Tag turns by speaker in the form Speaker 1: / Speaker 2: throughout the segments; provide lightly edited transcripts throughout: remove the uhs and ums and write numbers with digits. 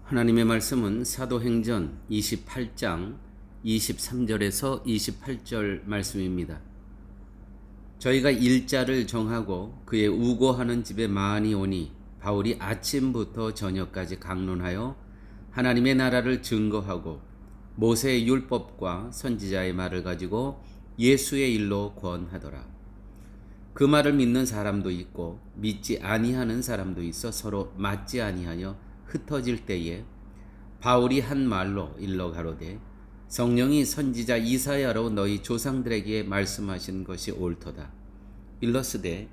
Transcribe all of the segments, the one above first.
Speaker 1: 하나님의 말씀은 사도행전 28장 23절에서 28절 말씀입니다. 저희가 일자를 정하고 그의 우고하는 집에 많이 오니 바울이 아침부터 저녁까지 강론하여 하나님의 나라를 증거하고 모세의 율법과 선지자의 말을 가지고 예수의 일로 권하더라. 그 말을 믿는 사람도 있고 믿지 아니하는 사람도 있어 서로 맞지 아니하여 흩어질 때에 바울이 한 말로 일러 가로되 성령이 선지자 이사야로 너희 조상들에게 말씀하신 것이 옳도다. 일러스되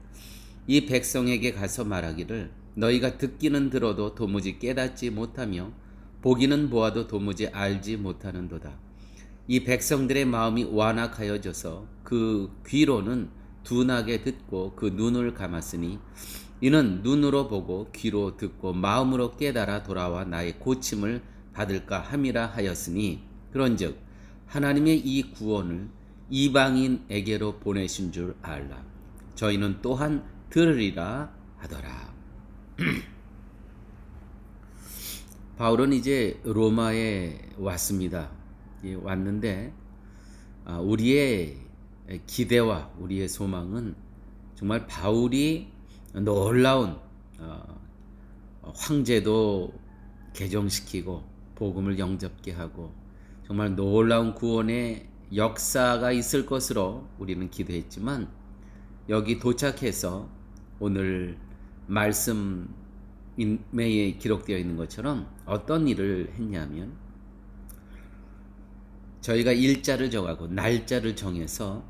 Speaker 1: 이 백성에게 가서 말하기를 너희가 듣기는 들어도 도무지 깨닫지 못하며 보기는 보아도 도무지 알지 못하는도다. 이 백성들의 마음이 완악하여져서 그 귀로는 둔하게 듣고 그 눈을 감았으니 이는 눈으로 보고 귀로 듣고 마음으로 깨달아 돌아와 나의 고침을 받을까 함이라 하였으니 그런즉 하나님의 이 구원을 이방인에게로 보내신 줄 알라. 저희는 또한 들으리라 하더라. 바울은 이제 로마에 왔습니다. 왔는데 우리의 기대와 우리의 소망은 정말 바울이 놀라운 황제도 개정시키고 복음을 영접게 하고 정말 놀라운 구원의 역사가 있을 것으로 우리는 기대했지만 여기 도착해서 오늘 말씀에 기록되어 있는 것처럼 어떤 일을 했냐면 저희가 일자를 정하고 날짜를 정해서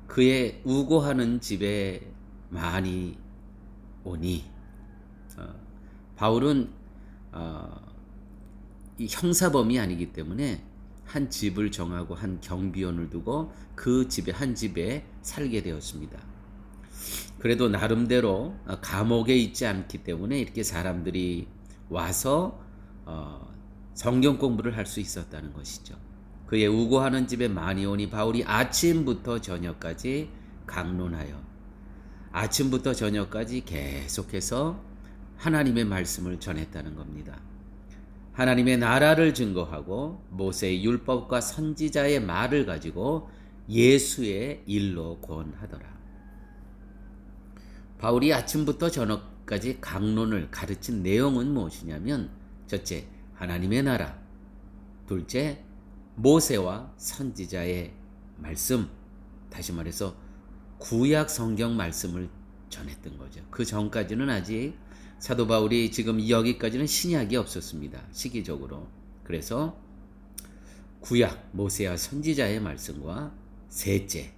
Speaker 1: 그의 우고하는 집에 많이 오니 바울은 이 형사범이 아니기 때문에 한 집을 정하고 한 경비원을 두고 그 집에 한 집에 살게 되었습니다. 그래도 나름대로 감옥에 있지 않기 때문에 이렇게 사람들이 와서 성경 공부를 할 수 있었다는 것이죠. 그의 우고하는 집에 많이 오니 바울이 아침부터 저녁까지 강론하여 아침부터 저녁까지 계속해서 하나님의 말씀을 전했다는 겁니다. 하나님의 나라를 증거하고 모세의 율법과 선지자의 말을 가지고 예수의 일로 권하더라. 바울이 아침부터 저녁까지 강론을 가르친 내용은 무엇이냐면 첫째, 하나님의 나라, 둘째, 모세와 선지자의 말씀, 다시 말해서 구약 성경 말씀을 전했던 거죠. 그 전까지는 아직 사도 바울이 지금 여기까지는 신약이 없었습니다. 시기적으로. 그래서 구약 모세와 선지자의 말씀과 셋째,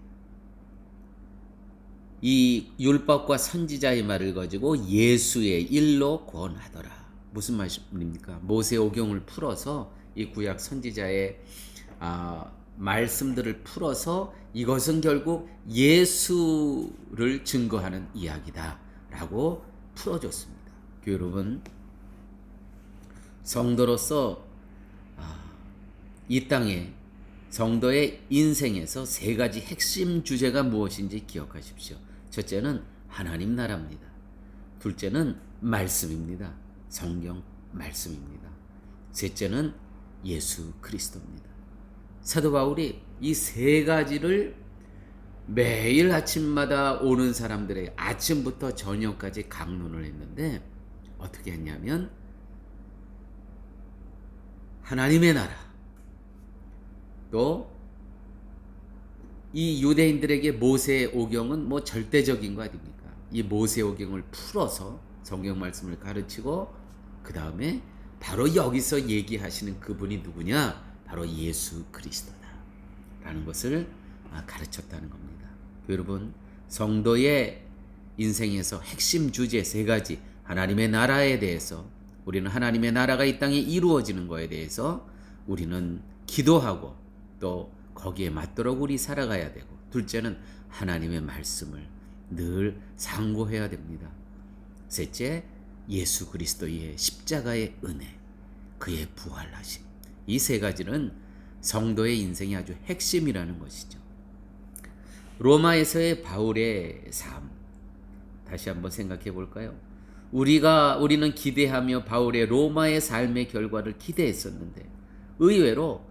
Speaker 1: 이 율법과 선지자의 말을 가지고 예수의 일로 권하더라. 무슨 말입니까? 모세오경을 풀어서 이 구약 선지자의 말씀들을 풀어서 이것은 결국 예수를 증거하는 이야기다 라고 풀어줬습니다. 여러분, 성도로서 이 땅에 성도의 인생에서 세 가지 핵심 주제가 무엇인지 기억하십시오. 첫째는 하나님 나라입니다. 둘째는 말씀입니다. 성경 말씀입니다. 셋째는 예수 그리스도입니다. 사도 바울이 이 세 가지를 매일 아침마다 오는 사람들의 아침부터 저녁까지 강론을 했는데 어떻게 했냐면 하나님의 나라, 또 이 유대인들에게 모세의 오경은 뭐 절대적인 거 아닙니까? 이 모세의 오경을 풀어서 성경 말씀을 가르치고 그 다음에 바로 여기서 얘기하시는 그분이 누구냐? 바로 예수 그리스도다 라는 것을 가르쳤다는 겁니다. 여러분, 성도의 인생에서 핵심 주제 세 가지, 하나님의 나라에 대해서, 우리는 하나님의 나라가 이 땅에 이루어지는 것에 대해서 우리는 기도하고 또 거기에 맞도록 우리 살아가야 되고, 둘째는 하나님의 말씀을 늘 상고해야 됩니다. 셋째, 예수 그리스도의 십자가의 은혜, 그의 부활하심. 이 세 가지는 성도의 인생의 아주 핵심이라는 것이죠. 로마에서의 바울의 삶, 다시 한번 생각해 볼까요? 우리는 기대하며 바울의 로마의 삶의 결과를 기대했었는데 의외로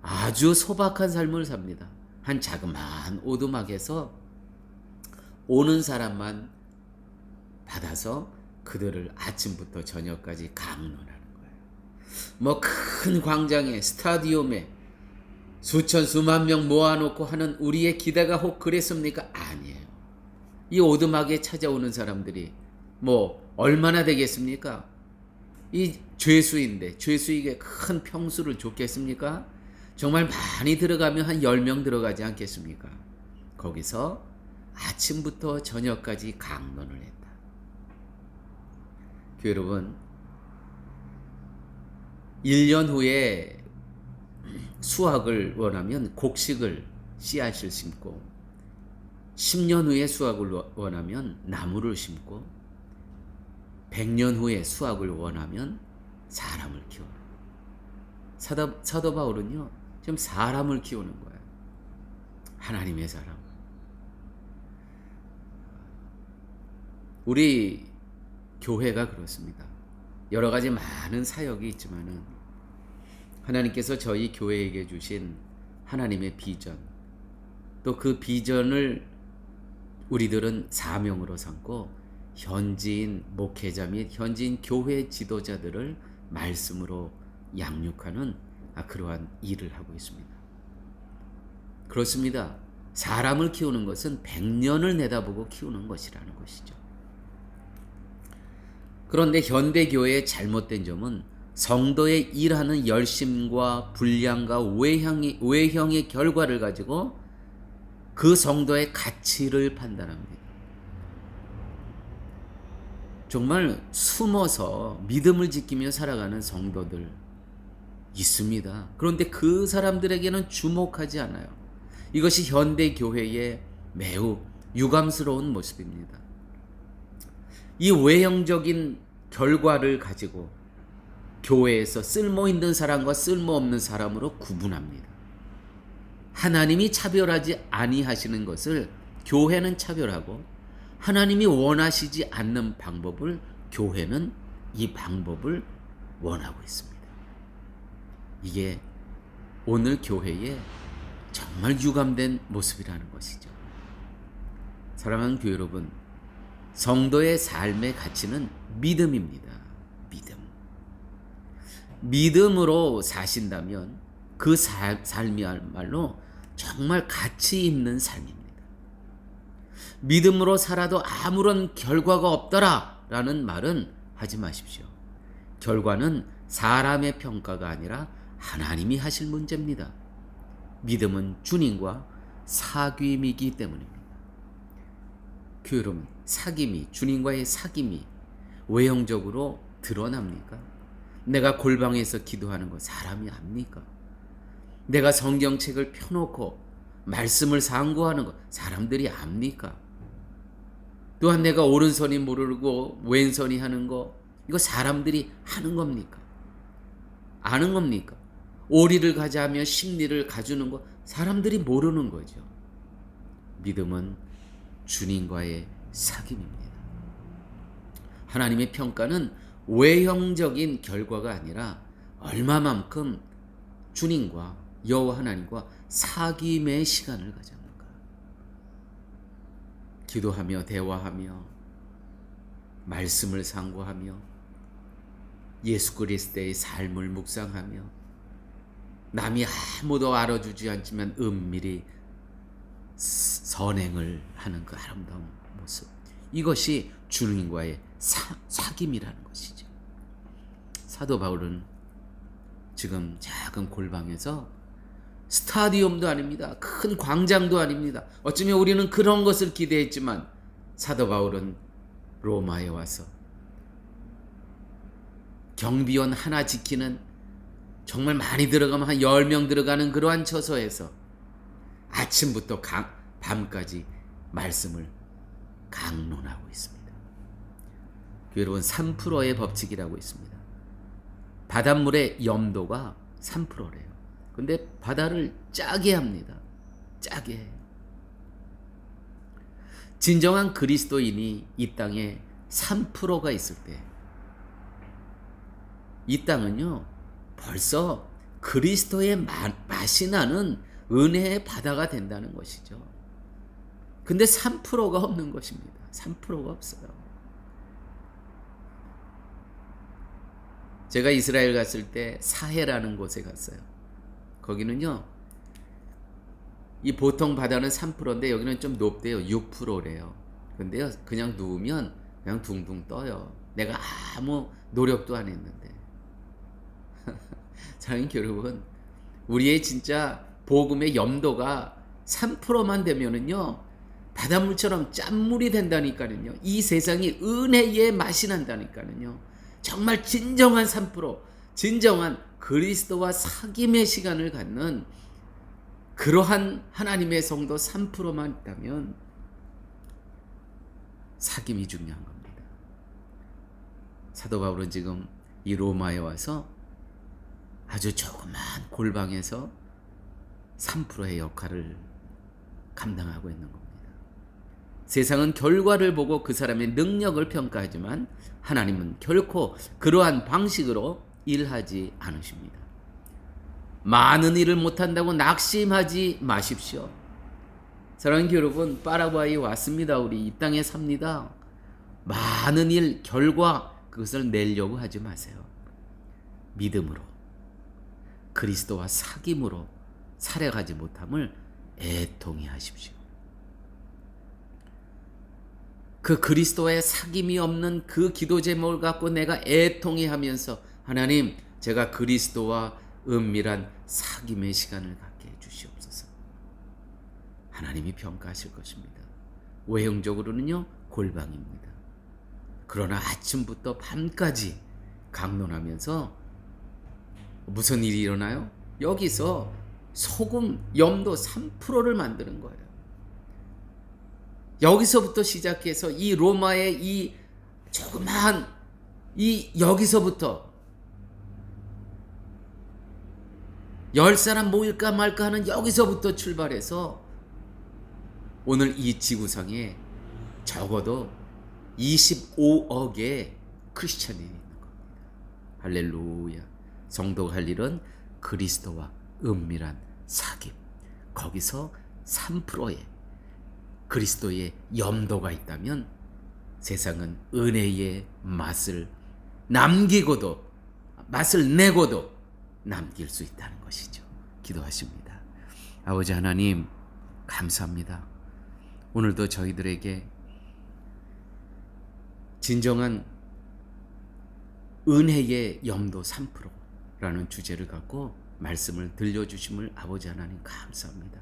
Speaker 1: 아주 소박한 삶을 삽니다. 한 자그마한 오두막에서 오는 사람만 받아서 그들을 아침부터 저녁까지 강론하는 거예요. 뭐 큰 광장에 스타디움에 수천 수만 명 모아놓고 하는 우리의 기대가 혹 그랬습니까? 아니에요. 이 오두막에 찾아오는 사람들이 뭐 얼마나 되겠습니까? 이 죄수인데 죄수에게 큰 평수를 줬겠습니까? 정말 많이 들어가면 한 10명 들어가지 않겠습니까? 거기서 아침부터 저녁까지 강론을 했다. 교회 여러분, 1년 후에 수확을 원하면 곡식을 씨앗을 심고 10년 후에 수확을 원하면 나무를 심고 100년 후에 수확을 원하면 사람을 키워라. 사도 바울은요, 지금 사람을 키우는 거예요. 하나님의 사람. 우리 교회가 그렇습니다. 여러 가지 많은 사역이 있지만은 하나님께서 저희 교회에게 주신 하나님의 비전, 또 그 비전을 우리들은 사명으로 삼고 현지인 목회자 및 현지인 교회 지도자들을 말씀으로 양육하는 그러한 일을 하고 있습니다. 그렇습니다. 사람을 키우는 것은 100년을 내다보고 키우는 것이라는 것이죠. 그런데 현대 교회의 잘못된 점은 성도의 일하는 열심과 분량과 외형의 결과를 가지고 그 성도의 가치를 판단합니다. 정말 숨어서 믿음을 지키며 살아가는 성도들 있습니다. 그런데 그 사람들에게는 주목하지 않아요. 이것이 현대 교회의 매우 유감스러운 모습입니다. 이 외형적인 결과를 가지고 교회에서 쓸모있는 사람과 쓸모없는 사람으로 구분합니다. 하나님이 차별하지 아니하시는 것을 교회는 차별하고 하나님이 원하시지 않는 방법을 교회는 이 방법을 원하고 있습니다. 이게 오늘 교회의 정말 유감된 모습이라는 것이죠. 사랑하는 교회 여러분, 성도의 삶의 가치는 믿음입니다. 믿음으로 사신다면 그 삶이야말로 정말 가치 있는 삶입니다. 믿음으로 살아도 아무런 결과가 없더라 라는 말은 하지 마십시오. 결과는 사람의 평가가 아니라 하나님이 하실 문제입니다. 믿음은 주님과 사귐이기 때문입니다. 교회 여러분, 주님과의 사귐이 외형적으로 드러납니까? 내가 골방에서 기도하는 거 사람이 압니까? 내가 성경책을 펴놓고 말씀을 상고하는 거 사람들이 압니까? 또한 내가 오른손이 모르고 왼손이 하는 거 이거 사람들이 하는 겁니까? 아는 겁니까? 오리를 가자하며 십리를 가주는 거 사람들이 모르는 거죠. 믿음은 주님과의 사귐입니다. 하나님의 평가는 외형적인 결과가 아니라 얼마만큼 주님과 여호와 하나님과 사귐의 시간을 가졌는가. 기도하며 대화하며 말씀을 상고하며 예수 그리스도의 삶을 묵상하며 남이 아무도 알아주지 않지만 은밀히 선행을 하는 그 아름다운 모습, 이것이 주님과의 사귐이라는 것이죠. 사도 바울은 지금 작은 골방에서 스타디움도 아닙니다. 큰 광장도 아닙니다. 어쩌면 우리는 그런 것을 기대했지만 사도 바울은 로마에 와서 경비원 하나 지키는 정말 많이 들어가면 한 10명 들어가는 그러한 처소에서 아침부터 밤까지 말씀을 강론하고 있습니다. 여러분, 3%의 법칙이라고 있습니다. 바닷물의 염도가 3%래요. 근데 바다를 짜게 합니다. 짜게 해요. 진정한 그리스도인이 이 땅에 3%가 있을 때 이 땅은요 벌써 그리스도의 맛이 나는 은혜의 바다가 된다는 것이죠. 근데 3%가 없는 것입니다. 3%가 없어요. 제가 이스라엘 갔을 때 사해라는 곳에 갔어요. 거기는요 이 보통 바다는 3%인데 여기는 좀 높대요. 6%래요. 근데요 그냥 누우면 그냥 둥둥 떠요. 내가 아무 노력도 안 했는데. 사랑하는 여러분, 우리의 진짜 복음의 염도가 3%만 되면은요 바닷물처럼 짠물이 된다니까는요. 이 세상이 은혜의 맛이 난다니까는요. 정말 진정한 3%, 진정한 그리스도와 사귐의 시간을 갖는 그러한 하나님의 성도 3%만 있다면 사귐이 중요한 겁니다. 사도 바울은 지금 이 로마에 와서 아주 조그만 골방에서 3%의 역할을 감당하고 있는 겁니다. 세상은 결과를 보고 그 사람의 능력을 평가하지만 하나님은 결코 그러한 방식으로 일하지 않으십니다. 많은 일을 못한다고 낙심하지 마십시오. 사랑하는 여러분, 파라과이에 왔습니다. 우리 이 땅에 삽니다. 많은 일, 결과 그것을 내려고 하지 마세요. 믿음으로 그리스도와 사귐으로 살아가지 못함을 애통해 하십시오. 그 그리스도와의 사귐이 없는 그 기도 제목을 갖고 내가 애통해 하면서 하나님, 제가 그리스도와 은밀한 사귐의 시간을 갖게 해주시옵소서. 하나님이 평가하실 것입니다. 외형적으로는요 골방입니다. 그러나 아침부터 밤까지 강론하면서 무슨 일이 일어나요? 여기서 소금, 염도 3%를 만드는 거예요. 여기서부터 시작해서 이 로마의 이 조그마한 여기서부터 10사람 모일까 말까 하는 여기서부터 출발해서 오늘 이 지구상에 적어도 25억의 크리스찬이 있는 겁니다. 할렐루야. 성도가 할 일은 그리스도와 은밀한 사귐. 거기서 3%의 그리스도의 염도가 있다면 세상은 은혜의 맛을 남기고도, 맛을 내고도 남길 수 있다는 것이죠. 기도하십니다. 아버지 하나님, 감사합니다. 오늘도 저희들에게 진정한 은혜의 염도 3%라는 주제를 갖고 말씀을 들려주심을 아버지 하나님 감사합니다.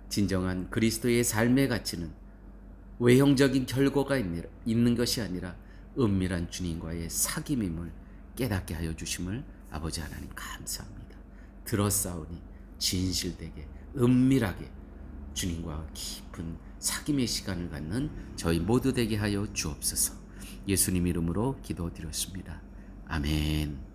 Speaker 1: 진정한 그리스도의 삶의 가치는 외형적인 결과가 있는 것이 아니라 은밀한 주님과의 사귐임을 깨닫게 하여 주심을 아버지 하나님 감사합니다. 들었사오니 진실되게 은밀하게 주님과 깊은 사귐의 시간을 갖는 저희 모두 되게 하여 주옵소서. 예수님 이름으로 기도드렸습니다. 아멘.